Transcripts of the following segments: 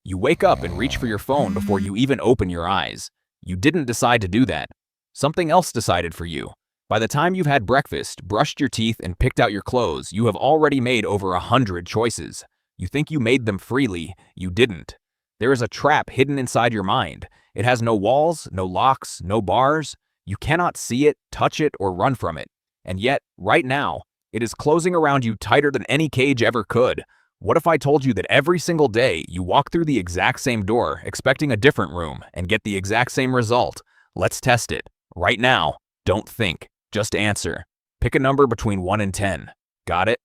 You wake up and reach for your phone before you even open your eyes. You didn't decide to do that. Something else decided for you. By the time you've had breakfast, brushed your teeth, and picked out your clothes, you have already made over 100 choices. You think you made them freely. You didn't. There is a trap hidden inside your mind. It has no walls, no locks, no bars. You cannot see it, touch it, or run from it. And yet, right now, it is closing around you tighter than any cage ever could. What if I told you that every single day you walk through the exact same door, expecting a different room, and get the exact same result? Let's test it. Right now. Don't think. Just answer. Pick a number between 1 and 10. Got it?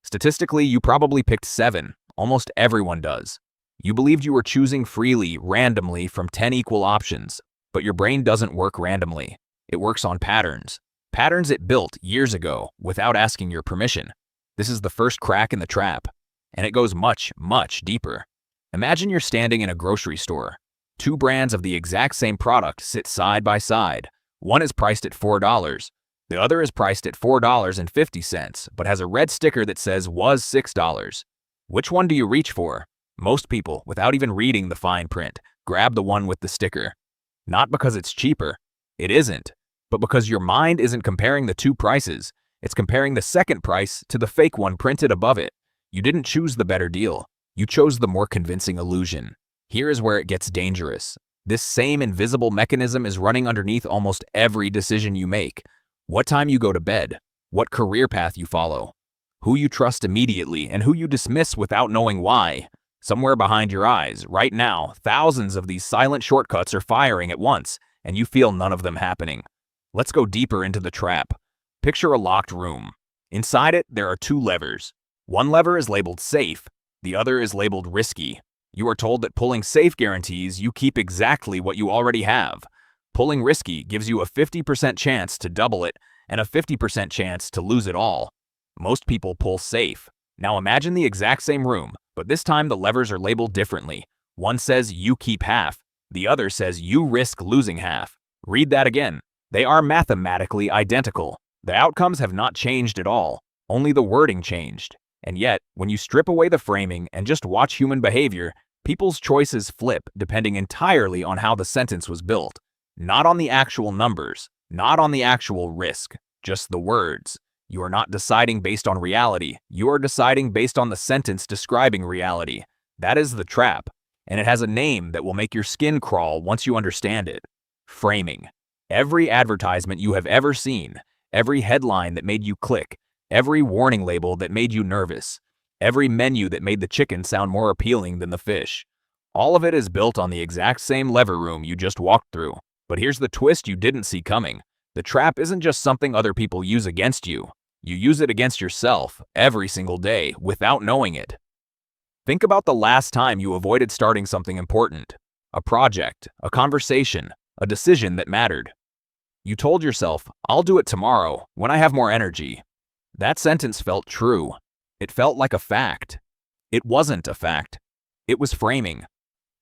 Statistically, you probably picked 7. Almost everyone does. You believed you were choosing freely, randomly, from 10 equal options. But your brain doesn't work randomly. It works on patterns. Patterns it built years ago, without asking your permission. This is the first crack in the trap. And it goes much, much deeper. Imagine you're standing in a grocery store. Two brands of the exact same product sit side by side. One is priced at $4. The other is priced at $4.50, but has a red sticker that says was $6. Which one do you reach for? Most people, without even reading the fine print, grab the one with the sticker. Not because it's cheaper. It isn't. But because your mind isn't comparing the two prices. It's comparing the second price to the fake one printed above it. You didn't choose the better deal. You chose the more convincing illusion. Here is where it gets dangerous. This same invisible mechanism is running underneath almost every decision you make. What time you go to bed, what career path you follow, who you trust immediately and who you dismiss without knowing why. Somewhere behind your eyes, right now, thousands of these silent shortcuts are firing at once, and you feel none of them happening. Let's go deeper into the trap. Picture a locked room. Inside it, there are two levers. One lever is labeled safe, the other is labeled risky. You are told that pulling safe guarantees you keep exactly what you already have. Pulling risky gives you a 50% chance to double it and a 50% chance to lose it all. Most people pull safe. Now imagine the exact same room, but this time the levers are labeled differently. One says you keep half, the other says you risk losing half. Read that again. They are mathematically identical. The outcomes have not changed at all, only the wording changed. And yet, when you strip away the framing and just watch human behavior, people's choices flip depending entirely on how the sentence was built. Not on the actual numbers, not on the actual risk, just the words. You are not deciding based on reality, you are deciding based on the sentence describing reality. That is the trap, and it has a name that will make your skin crawl once you understand it. Framing. Every advertisement you have ever seen, every headline that made you click, every warning label that made you nervous, every menu that made the chicken sound more appealing than the fish. All of it is built on the exact same lever room you just walked through. But here's the twist you didn't see coming. The trap isn't just something other people use against you. You use it against yourself every single day without knowing it. Think about the last time you avoided starting something important. A project, a conversation, a decision that mattered. You told yourself, I'll do it tomorrow when I have more energy. That sentence felt true. It felt like a fact. It wasn't a fact. It was framing.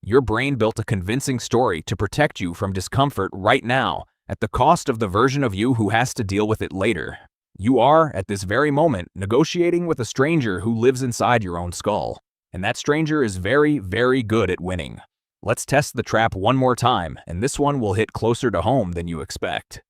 Your brain built a convincing story to protect you from discomfort right now, at the cost of the version of you who has to deal with it later. You are, at this very moment, negotiating with a stranger who lives inside your own skull. And that stranger is very, very good at winning. Let's test the trap one more time, and this one will hit closer to home than you expect.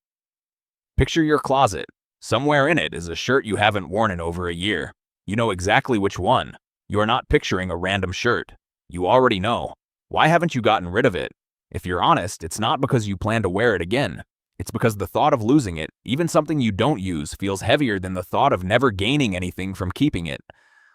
Picture your closet. Somewhere in it is a shirt you haven't worn in over a year. You know exactly which one. You are not picturing a random shirt. You already know. Why haven't you gotten rid of it? If you're honest, it's not because you plan to wear it again. It's because the thought of losing it, even something you don't use, feels heavier than the thought of never gaining anything from keeping it.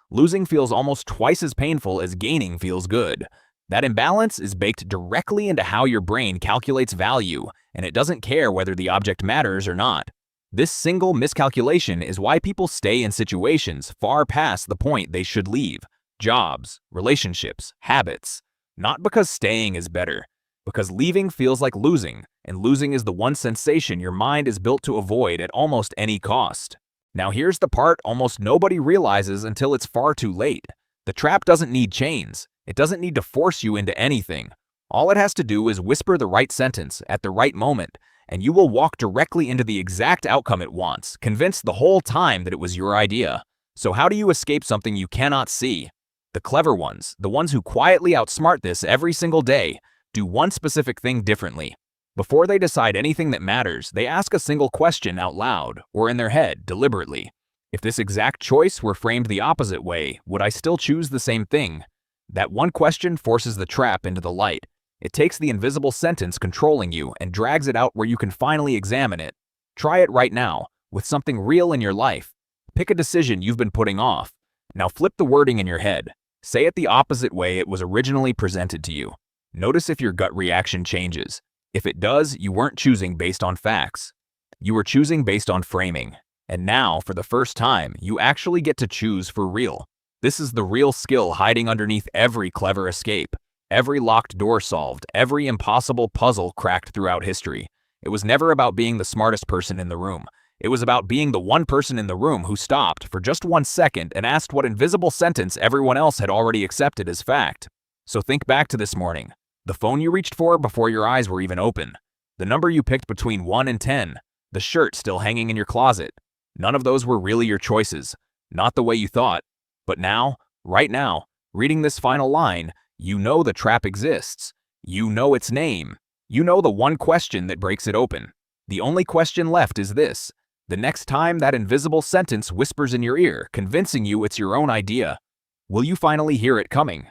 Losing feels almost twice as painful as gaining feels good. That imbalance is baked directly into how your brain calculates value, and it doesn't care whether the object matters or not. This single miscalculation is why people stay in situations far past the point they should leave. Jobs, relationships, habits. Not because staying is better, because leaving feels like losing, and losing is the one sensation your mind is built to avoid at almost any cost. Now here's the part almost nobody realizes until it's far too late. The trap doesn't need chains. It doesn't need to force you into anything. All it has to do is whisper the right sentence at the right moment, and you will walk directly into the exact outcome it wants, convinced the whole time that it was your idea. So how do you escape something you cannot see? The clever ones, the ones who quietly outsmart this every single day, do one specific thing differently. Before they decide anything that matters, they ask a single question out loud, or in their head, deliberately. If this exact choice were framed the opposite way, would I still choose the same thing? That one question forces the trap into the light. It takes the invisible sentence controlling you and drags it out where you can finally examine it. Try it right now, with something real in your life. Pick a decision you've been putting off. Now flip the wording in your head. Say it the opposite way it was originally presented to you. Notice if your gut reaction changes. If it does, you weren't choosing based on facts. You were choosing based on framing. And now, for the first time, you actually get to choose for real. This is the real skill hiding underneath every clever escape, every locked door solved, every impossible puzzle cracked throughout history. It was never about being the smartest person in the room. It was about being the one person in the room who stopped for just 1 second and asked what invisible sentence everyone else had already accepted as fact. So think back to this morning. The phone you reached for before your eyes were even open. The number you picked between 1 and 10. The shirt still hanging in your closet. None of those were really your choices. Not the way you thought. But now, right now, reading this final line, you know the trap exists. You know its name. You know the one question that breaks it open. The only question left is this. The next time that invisible sentence whispers in your ear, convincing you it's your own idea, will you finally hear it coming?